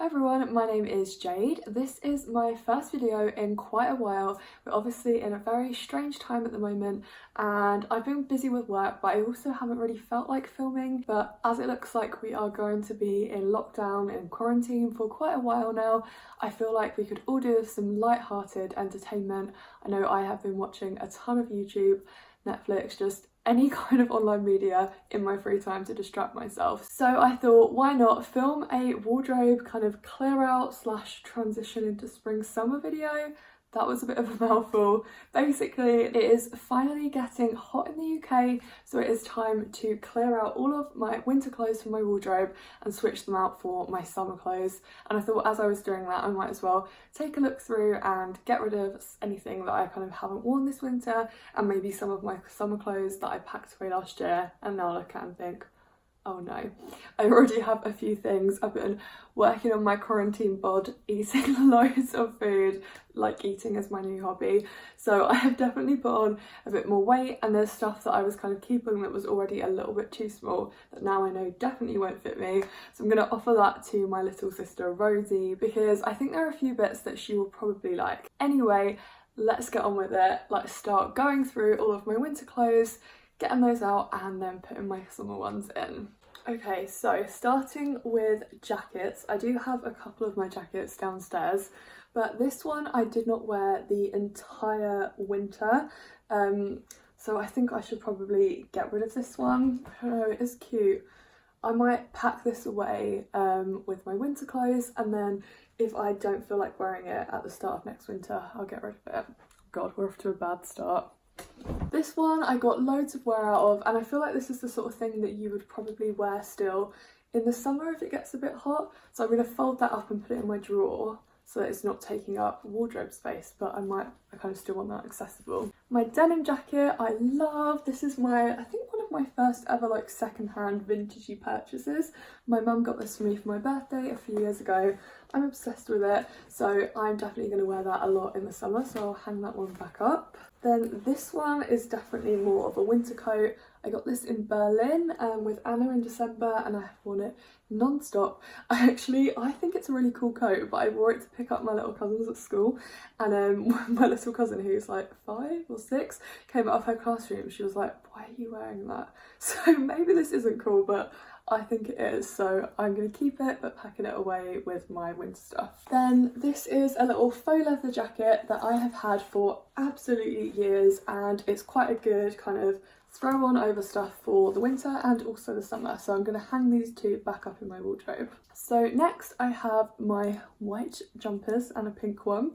Hi everyone, my name is Jade. This is my first video in quite a while. We're obviously in a very strange time at the moment and I've been busy with work, but I also haven't really felt like filming. But as it looks like we are going to be in lockdown and quarantine for quite a while now, I feel like we could all do with some light-hearted entertainment. I know I have been watching a ton of YouTube, Netflix, just any kind of online media in my free time to distract myself. So I thought, why not film a wardrobe kind of clear out / transition into spring summer video. That was a bit of a mouthful. Basically, it is finally getting hot in the UK, so it is time to clear out all of my winter clothes from my wardrobe and switch them out for my summer clothes. And I thought as I was doing that, I might as well take a look through and get rid of anything that I kind of haven't worn this winter, and maybe some of my summer clothes that I packed away last year and now look at and think, oh no, I already have a few things. I've been working on my quarantine bod, eating loads of food, like eating is my new hobby. So I have definitely put on a bit more weight, and there's stuff that I was kind of keeping that was already a little bit too small that now I know definitely won't fit me. So I'm going to offer that to my little sister Rosie because I think there are a few bits that she will probably like. Anyway, let's get on with it. Let's start going through all of my winter clothes, getting those out and then putting my summer ones in. Okay, so starting with jackets, I do have a couple of my jackets downstairs, but this one I did not wear the entire winter, so I think I should probably get rid of this one. I don't know, it is cute. I might pack this away with my winter clothes, and then if I don't feel like wearing it at the start of next winter, I'll get rid of it. God, we're off to a bad start. This one I got loads of wear out of, and I feel like this is the sort of thing that you would probably wear still in the summer if it gets a bit hot. So I'm going to fold that up and put it in my drawer so that it's not taking up wardrobe space, but I kind of still want that accessible. My denim jacket I love. This is I think one of my first ever like second-hand vintagey purchases. My mum got this for me for my birthday a few years ago. I'm obsessed with it, so I'm definitely going to wear that a lot in the summer, so I'll hang that one back up. Then this one is definitely more of a winter coat. I got this in Berlin with Anna in December, and I have worn it non-stop. I think it's a really cool coat, but I wore it to pick up my little cousins at school, and my little cousin, who's like 5 or 6, came out of her classroom. She was like, why are you wearing that? So maybe this isn't cool, but I think it is, so I'm going to keep it but packing it away with my winter stuff. Then this is a little faux leather jacket that I have had for absolutely years, and it's quite a good kind of throw on over stuff for the winter and also the summer, so I'm going to hang these two back up in my wardrobe. So next I have my white jumpers and a pink one.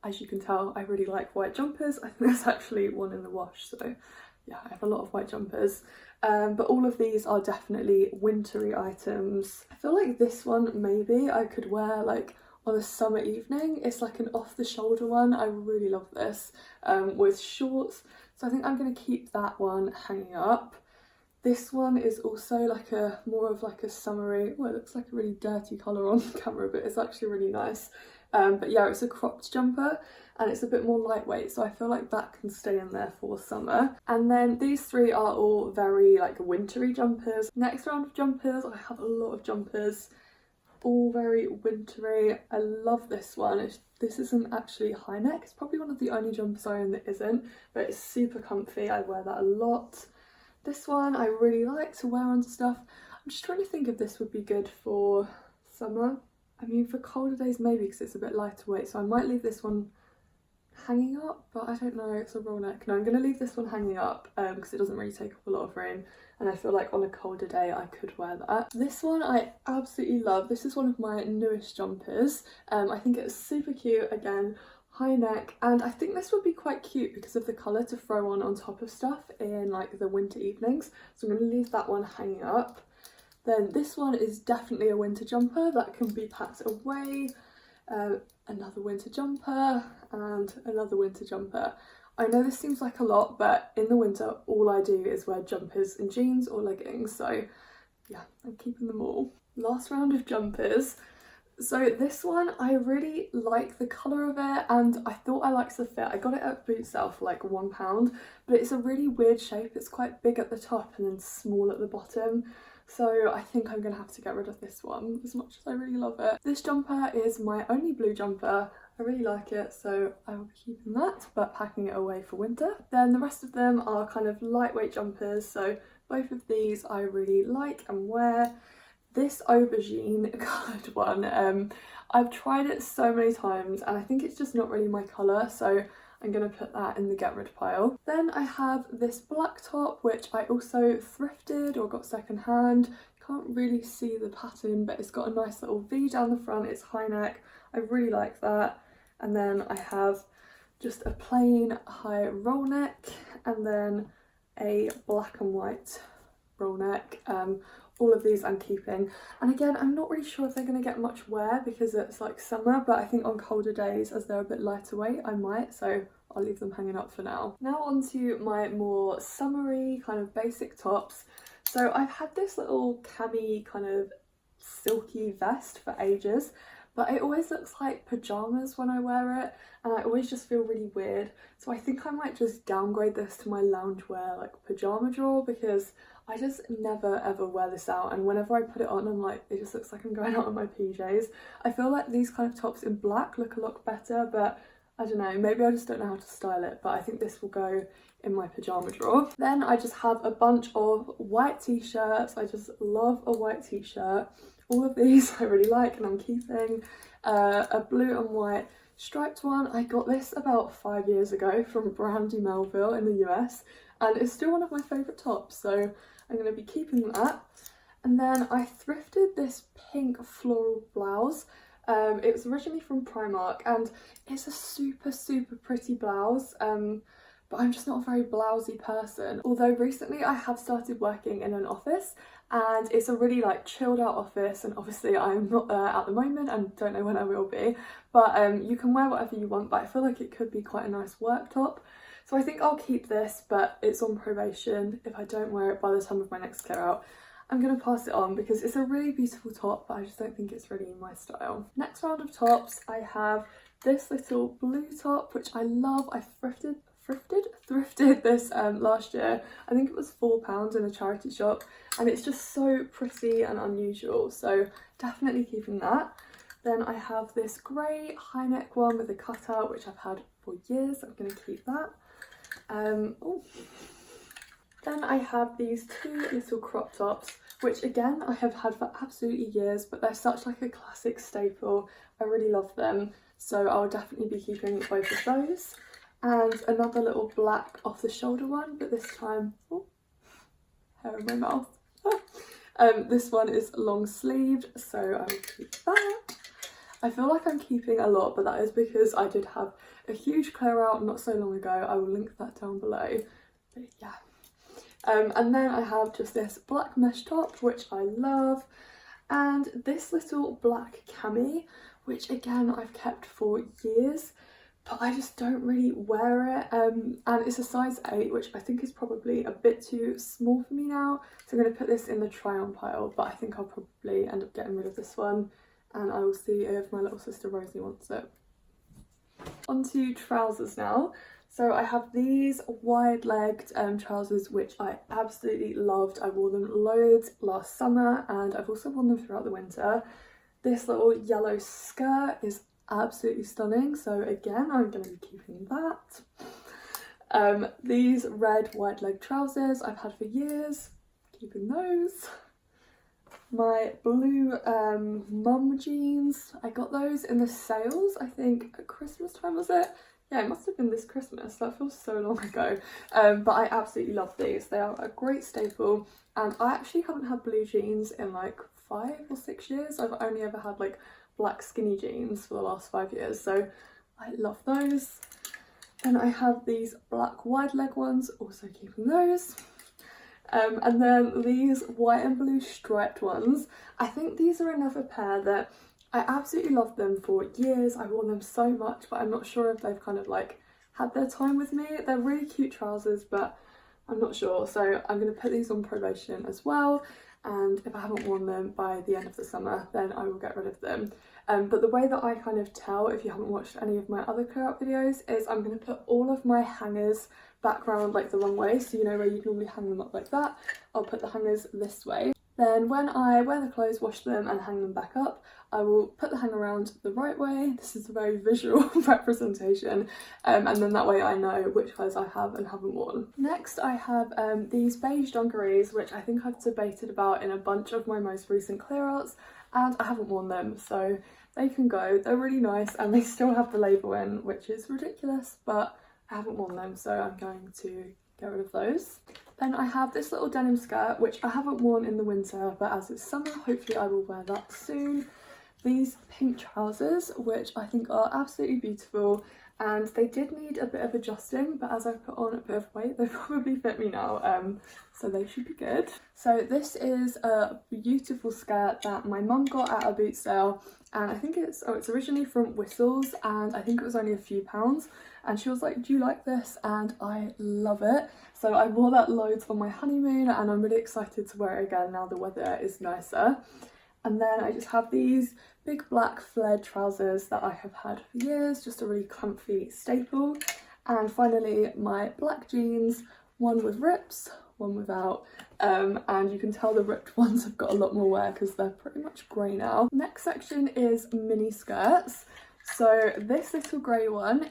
As you can tell, I really like white jumpers. I think there's actually one in the wash, so yeah, I have a lot of white jumpers. But all of these are definitely wintry items. I feel like this one maybe I could wear like on a summer evening. It's like an off-the-shoulder one. I really love this with shorts. So I think I'm going to keep that one hanging up. This one is also like more of like a summery, well, it looks like a really dirty colour on camera, but it's actually really nice. But yeah, it's a cropped jumper and it's a bit more lightweight, so I feel like that can stay in there for summer. And then these three are all very like wintry jumpers. Next round of jumpers, I have a lot of jumpers, all very wintry. I love this one. This isn't actually high neck. It's probably one of the only jumpers I own that isn't, but it's super comfy. I wear that a lot. This one I really like to wear onto stuff. I'm just trying to think if this would be good for summer. I mean, for colder days maybe, because it's a bit lighter weight, so I might leave this one hanging up, but I don't know, it's a roll neck. No, I'm going to leave this one hanging up because it doesn't really take up a lot of room, and I feel like on a colder day I could wear that. This one I absolutely love. This is one of my newest jumpers. I think it's super cute, again, high neck, and I think this would be quite cute because of the colour to throw on top of stuff in like the winter evenings, so I'm going to leave that one hanging up. Then this one is definitely a winter jumper that can be packed away. Another winter jumper and another winter jumper. I know this seems like a lot, but in the winter all I do is wear jumpers and jeans or leggings, so yeah, I'm keeping them all. Last round of jumpers. So this one, I really like the colour of it, and I thought I liked the fit. I got it at Boot Sale for like £1, but it's a really weird shape. It's quite big at the top and then small at the bottom. So I think I'm gonna have to get rid of this one as much as I really love it. This jumper is my only blue jumper. I really like it, so I will be keeping that, but packing it away for winter. Then the rest of them are kind of lightweight jumpers, so both of these I really like and wear. This aubergine coloured one, I've tried it so many times and I think it's just not really my colour, so I'm going to put that in the get rid pile. Then I have this black top, which I also thrifted or got second hand. Can't really see the pattern, but it's got a nice little V down the front. It's high neck. I really like that. And then I have just a plain high roll neck and then a black and white roll neck. All of these I'm keeping, and again I'm not really sure if they're going to get much wear because it's like summer, but I think on colder days as they're a bit lighter weight I might, so I'll leave them hanging up for now. Now on to my more summery kind of basic tops. So I've had this little cami kind of silky vest for ages, but it always looks like pyjamas when I wear it and I always just feel really weird, so I think I might just downgrade this to my loungewear like pyjama drawer, because I just never ever wear this out, and whenever I put it on I'm like, it just looks like I'm going out in my PJs. I feel like these kind of tops in black look a lot better, but I don't know, maybe I just don't know how to style it, but I think this will go in my pyjama drawer. Then I just have a bunch of white t-shirts. I just love a white t-shirt. All of these I really like and I'm keeping. A blue and white striped one. I got this about 5 years ago from Brandy Melville in the US and it's still one of my favourite tops, so I'm going to be keeping that. And then I thrifted this pink floral blouse. It was originally from Primark and it's a super pretty blouse, but I'm just not a very blousey person. Although recently I have started working in an office and it's a really like chilled out office, and obviously I'm not there at the moment and don't know when I will be, but you can wear whatever you want, but I feel like it could be quite a nice work top. So I think I'll keep this, but it's on probation. If I don't wear it by the time of my next clear out, I'm going to pass it on because it's a really beautiful top, but I just don't think it's really my style. Next round of tops, I have this little blue top, which I love. I thrifted this last year. I think it was £4 in a charity shop, and it's just so pretty and unusual, so definitely keeping that. Then I have this grey high neck one with a cutout, which I've had for years. I'm going to keep that. Then I have these two little crop tops, which again I have had for absolutely years, but they're such like a classic staple. I really love them, so I'll definitely be keeping both of those. And another little black off the shoulder one, but this time, oh, hair in my mouth. This one is long sleeved, so I will keep that. I feel like I'm keeping a lot, but that is because I did have a huge clear out not so long ago. I will link that down below, but yeah. And then I have just this black mesh top, which I love, and this little black cami, which again I've kept for years, but I just don't really wear it, and it's a size 8, which I think is probably a bit too small for me now, so I'm going to put this in the try on pile, but I think I'll probably end up getting rid of this one, and I will see if my little sister Rosie wants it. On to trousers now. So I have these wide-legged trousers, which I absolutely loved. I wore them loads last summer and I've also worn them throughout the winter. This little yellow skirt is absolutely stunning, so again I'm going to be keeping that. These red wide-leg trousers I've had for years, keeping those. My blue mum jeans, I got those in the sales, I think at Christmas time, was it? Yeah, it must have been this Christmas, that feels so long ago. But I absolutely love these. They are a great staple, and I actually haven't had blue jeans in like 5 or 6 years. I've only ever had like black skinny jeans for the last 5 years, so I love those. Then I have these black wide leg ones, also keeping those. And then these white and blue striped ones. I think these are another pair that I absolutely loved them for years. I wore them so much, but I'm not sure if they've kind of like had their time with me. They're really cute trousers, but I'm not sure. So I'm going to put these on probation as well. And if I haven't worn them by the end of the summer, then I will get rid of them. But the way that I kind of tell, if you haven't watched any of my other clear out videos, is I'm going to put all of my hangers back round like the wrong way. So you know where you normally hang them up like that, I'll put the hangers this way. Then when I wear the clothes, wash them and hang them back up, I will put the hang around the right way. This is a very visual representation, and then that way I know which clothes I have and haven't worn. Next I have these beige dungarees, which I think I've debated about in a bunch of my most recent clear outs, and I haven't worn them, so they can go. They're really nice and they still have the label in, which is ridiculous, but I haven't worn them, so I'm going to get rid of those. Then I have this little denim skirt, which I haven't worn in the winter, but as it's summer, hopefully I will wear that soon. These pink trousers, which I think are absolutely beautiful, and they did need a bit of adjusting, but as I've put on a bit of weight, they probably fit me now, so they should be good. So this is a beautiful skirt that my mum got at a boot sale, and I think it's originally from Whistles, and I think it was only a few pounds, and she was like, do you like this? And I love it. So I wore that loads on my honeymoon, and I'm really excited to wear it again now the weather is nicer. And then I just have these big black flared trousers that I have had for years, just a really comfy staple. And finally my black jeans, one with rips, one without, and you can tell the ripped ones have got a lot more wear because they're pretty much grey now. Next section is mini skirts. So this little grey one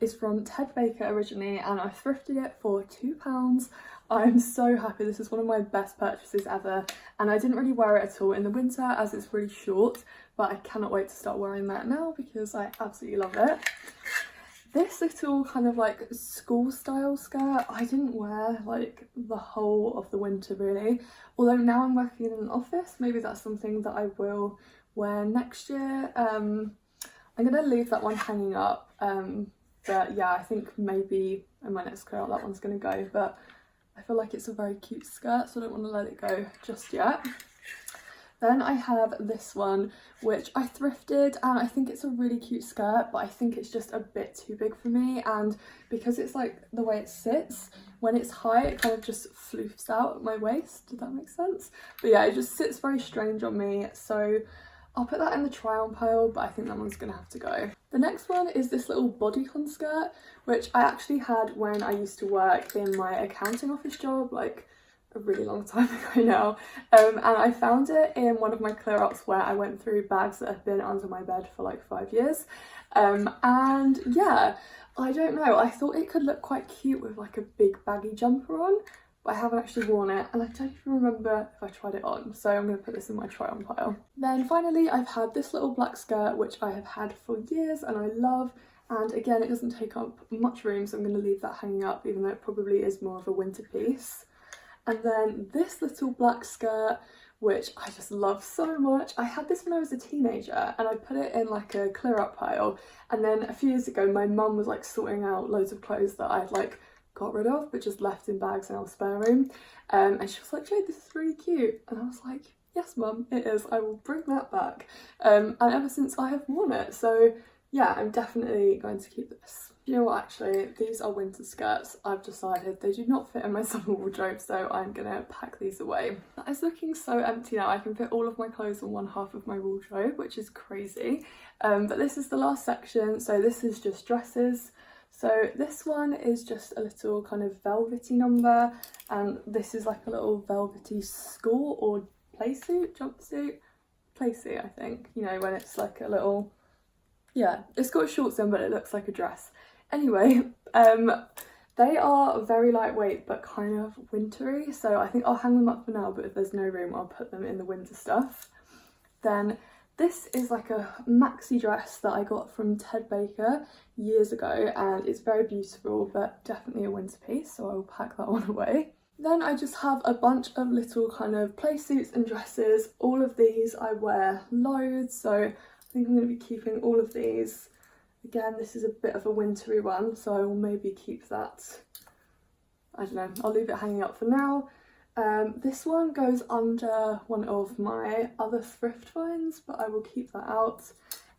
is from Ted Baker originally, and I thrifted it for £2. I'm so happy. This is one of my best purchases ever, and I didn't really wear it at all in the winter as it's really short, but I cannot wait to start wearing that now because I absolutely love it. This little kind of like school style skirt I didn't wear like the whole of the winter really, although now I'm working in an office, maybe that's something that I will wear next year. I'm gonna leave that one hanging up, but yeah, I think maybe in my next clear out that one's gonna go, but I feel like it's a very cute skirt, so I don't want to let it go just yet. Then I have this one, which I thrifted, and I think it's a really cute skirt, but I think it's just a bit too big for me, and because it's like the way it sits, when it's high it kind of just floofs out at my waist, did that make sense? But yeah, it just sits very strange on me, so I'll put that in the try on pile, but I think that one's gonna have to go. The next one is this little bodycon skirt, which I actually had when I used to work in my accounting office job, like a really long time ago now. And I found it in one of my clear outs where I went through bags that have been under my bed for like 5 years. And yeah, I don't know, I thought it could look quite cute with like a big baggy jumper on, but I haven't actually worn it, and I don't even remember if I tried it on, so I'm going to put this in my try on pile. Then finally I've had this little black skirt which I have had for years and I love, and again it doesn't take up much room, so I'm going to leave that hanging up even though it probably is more of a winter piece. And then this little black skirt, which I just love so much. I had this when I was a teenager and I put it in like a clear up pile, and then a few years ago my mum was like sorting out loads of clothes that I'd like got rid of but just left in bags in our spare room, and she was like, Jade, this is really cute, and I was like, yes mum, it is, I will bring that back, and ever since I have worn it, so yeah, I'm definitely going to keep this. You know what, actually, these are winter skirts. I've decided they do not fit in my summer wardrobe, so I'm gonna pack these away. That is looking so empty now. I can fit all of my clothes on one half of my wardrobe, which is crazy. But this is the last section, so this is just dresses. So this one is just a little kind of velvety number, and this is like a little velvety school or playsuit, jumpsuit, playsuit I think, you know, when it's like a little, yeah, it's got shorts in but it looks like a dress. Anyway, they are very lightweight but kind of wintry, so I think I'll hang them up for now, but if there's no room I'll put them in the winter stuff. Then this is like a maxi dress that I got from Ted Baker years ago, and it's very beautiful but definitely a winter piece, so I'll pack that one away. Then I just have a bunch of little kind of play suits and dresses. All of these I wear loads, so I think I'm going to be keeping all of these. Again, this is a bit of a wintry one, so I will maybe keep that. I don't know, I'll leave it hanging up for now. This one goes under one of my other thrift finds, but I will keep that out.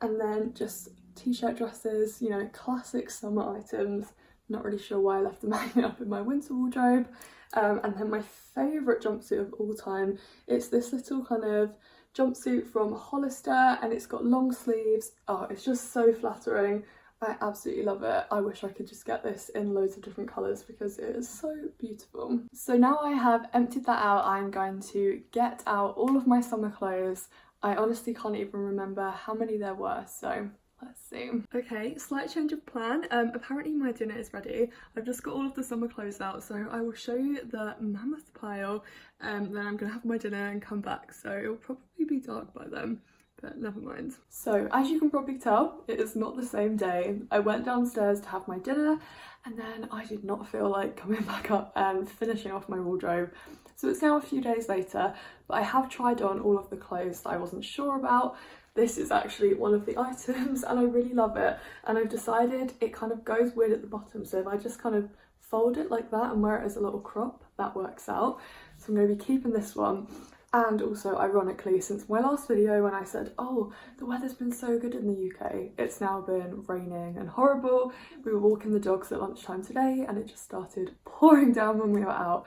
And then just t-shirt dresses, you know, classic summer items. Not really sure why I left them hanging up in my winter wardrobe. And then my favourite jumpsuit of all time, it's this little kind of jumpsuit from Hollister, and it's got long sleeves. Oh, it's just so flattering. I absolutely love it. I wish I could just get this in loads of different colours because it is so beautiful. So now I have emptied that out, I'm going to get out all of my summer clothes. I honestly can't even remember how many there were, so let's see. Okay, slight change of plan. Apparently my dinner is ready. I've just got all of the summer clothes out, so I will show you the mammoth pile. Then I'm gonna have my dinner and come back, so it'll probably be dark by then. But never mind. So as you can probably tell, it is not the same day. I went downstairs to have my dinner and then I did not feel like coming back up and finishing off my wardrobe. So it's now a few days later, but I have tried on all of the clothes that I wasn't sure about. This is actually one of the items and I really love it. And I've decided it kind of goes weird at the bottom. So if I just kind of fold it like that and wear it as a little crop, that works out. So I'm going to be keeping this one. And also, ironically, since my last video when I said, oh, the weather's been so good in the UK, it's now been raining and horrible. We were walking the dogs at lunchtime today and it just started pouring down when we were out.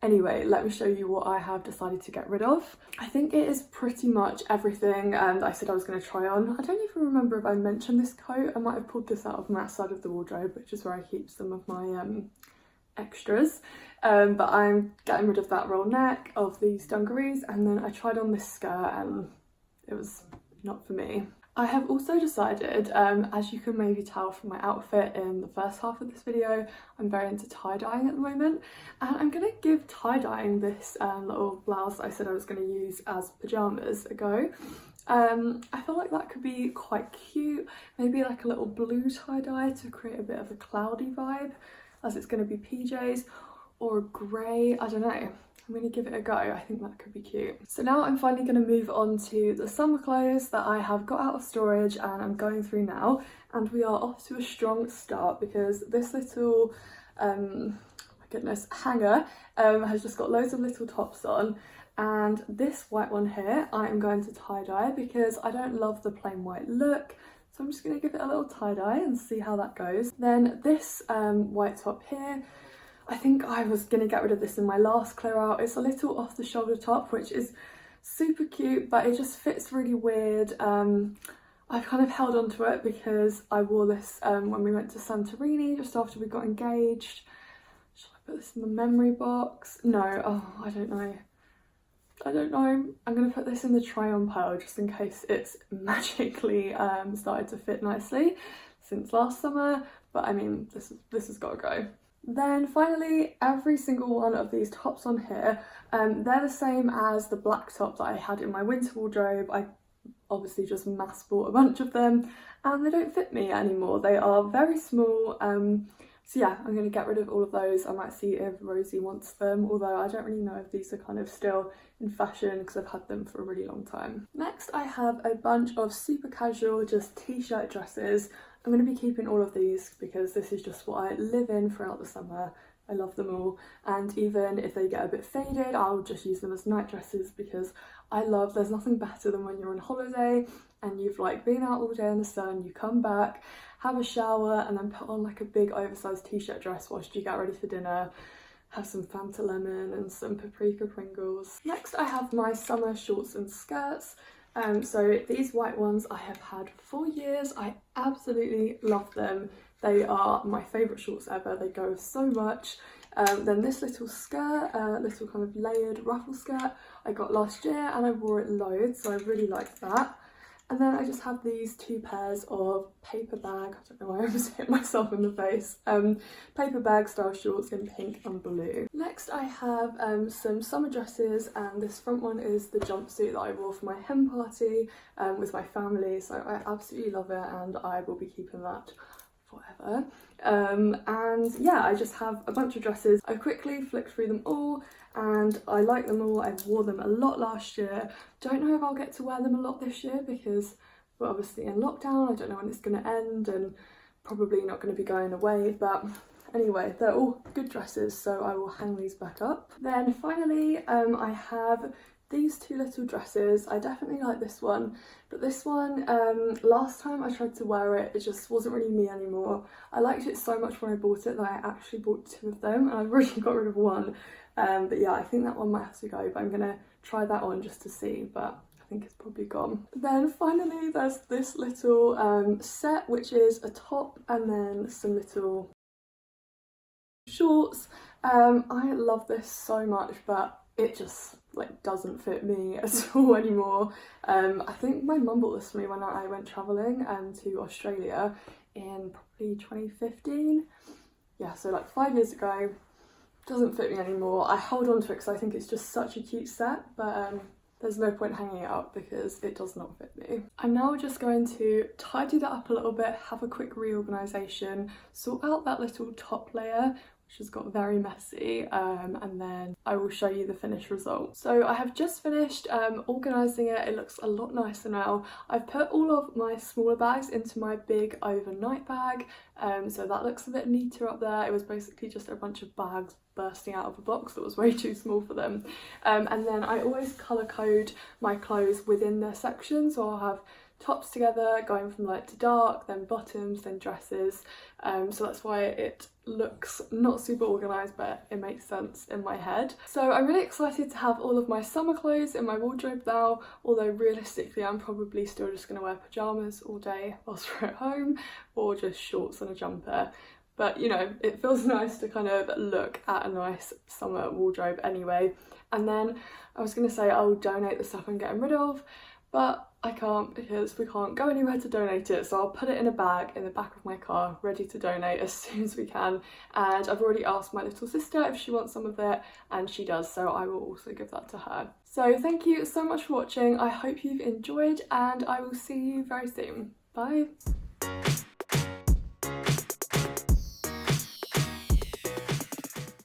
Anyway, let me show you what I have decided to get rid of. I think it is pretty much everything I said I was going to try on. I don't even remember if I mentioned this coat. I might have pulled this out of my side of the wardrobe, which is where I keep some of my extras. But I'm getting rid of that roll neck, of these dungarees, and then I tried on this skirt and it was not for me. I have also decided, as you can maybe tell from my outfit in the first half of this video, I'm very into tie-dyeing at the moment, and I'm going to give tie-dyeing this little blouse that I said I was going to use as pyjamas a go. I feel like that could be quite cute, maybe like a little blue tie-dye to create a bit of a cloudy vibe, as it's going to be PJs, or grey, I don't know. I'm going to give it a go, I think that could be cute. So now I'm finally going to move on to the summer clothes that I have got out of storage and I'm going through now. And we are off to a strong start because this little, my goodness, hanger has just got loads of little tops on. And this white one here, I am going to tie-dye because I don't love the plain white look. So I'm just going to give it a little tie-dye and see how that goes. Then this white top here, I think I was going to get rid of this in my last clear out. It's a little off the shoulder top, which is super cute, but it just fits really weird. I've kind of held on to it because I wore this when we went to Santorini just after we got engaged. Should I put this in the memory box? No, oh, I don't know. I'm going to put this in the try on pile just in case it's magically started to fit nicely since last summer, but I mean, this has got to go. Then finally, every single one of these tops on here, they're the same as the black top that I had in my winter wardrobe. I obviously just mass bought a bunch of them and they don't fit me anymore. They are very small. So yeah, I'm going to get rid of all of those. I might see if Rosie wants them, although I don't really know if these are kind of still in fashion because I've had them for a really long time. Next, I have a bunch of super casual, just t-shirt dresses. I'm going to be keeping all of these because this is just what I live in throughout the summer. I love them all, and even if they get a bit faded, I'll just use them as night dresses because there's nothing better than when you're on holiday and you've like been out all day in the sun, you come back, have a shower and then put on like a big oversized t-shirt dress whilst you get ready for dinner, have some Fanta lemon and some paprika Pringles. Next I have my summer shorts and skirts. So these white ones I have had for years. I absolutely love them. They are my favourite shorts ever. They go so much. Then this little skirt, little kind of layered ruffle skirt I got last year and I wore it loads, so I really liked that. And then I just have these two pairs of paper bag, I don't know why I just hit myself in the face, paper bag style shorts in pink and blue. Next I have some summer dresses, and this front one is the jumpsuit that I wore for my hen party with my family, so I absolutely love it and I will be keeping that forever. And yeah, I just have a bunch of dresses. I quickly flicked through them all and I like them all. I wore them a lot last year. Don't know if I'll get to wear them a lot this year because we're obviously in lockdown. I don't know when it's going to end and probably not going to be going away, but anyway, they're all good dresses, so I will hang these back up. Then finally, I have these two little dresses. I definitely like this one, but this one, last time I tried to wear it, it just wasn't really me anymore. I liked it so much when I bought it that I actually bought two of them and I really got rid of one. But yeah, I think that one might have to go, but I'm gonna try that on just to see, but I think it's probably gone. Then finally there's this little set, which is a top and then some little shorts. I love this so much, but it just like doesn't fit me at all anymore. I think my mum bought this for me when I went travelling to Australia in probably 2015. Yeah, so like 5 years ago. Doesn't fit me anymore. I hold on to it because I think it's just such a cute set, but there's no point hanging it up because it does not fit me. I'm now just going to tidy that up a little bit, have a quick reorganisation, sort out that little top layer, which has got very messy, and then I will show you the finished result. So I have just finished organising it. It looks a lot nicer now. I've put all of my smaller bags into my big overnight bag, so that looks a bit neater up there. It was basically just a bunch of bags bursting out of a box that was way too small for them. And then I always colour code my clothes within their section, so I'll have tops together going from light to dark, then bottoms, then dresses, so that's why it looks not super organised, but it makes sense in my head. So I'm really excited to have all of my summer clothes in my wardrobe now, although realistically I'm probably still just going to wear pyjamas all day whilst we're at home, or just shorts and a jumper. But you know, it feels nice to kind of look at a nice summer wardrobe anyway. And then I was going to say I'll donate the stuff I'm getting rid of, but I can't because we can't go anywhere to donate it, so I'll put it in a bag in the back of my car ready to donate as soon as we can. And I've already asked my little sister if she wants some of it, and she does, so I will also give that to her. So thank you so much for watching. I hope you've enjoyed, and I will see you very soon. Bye!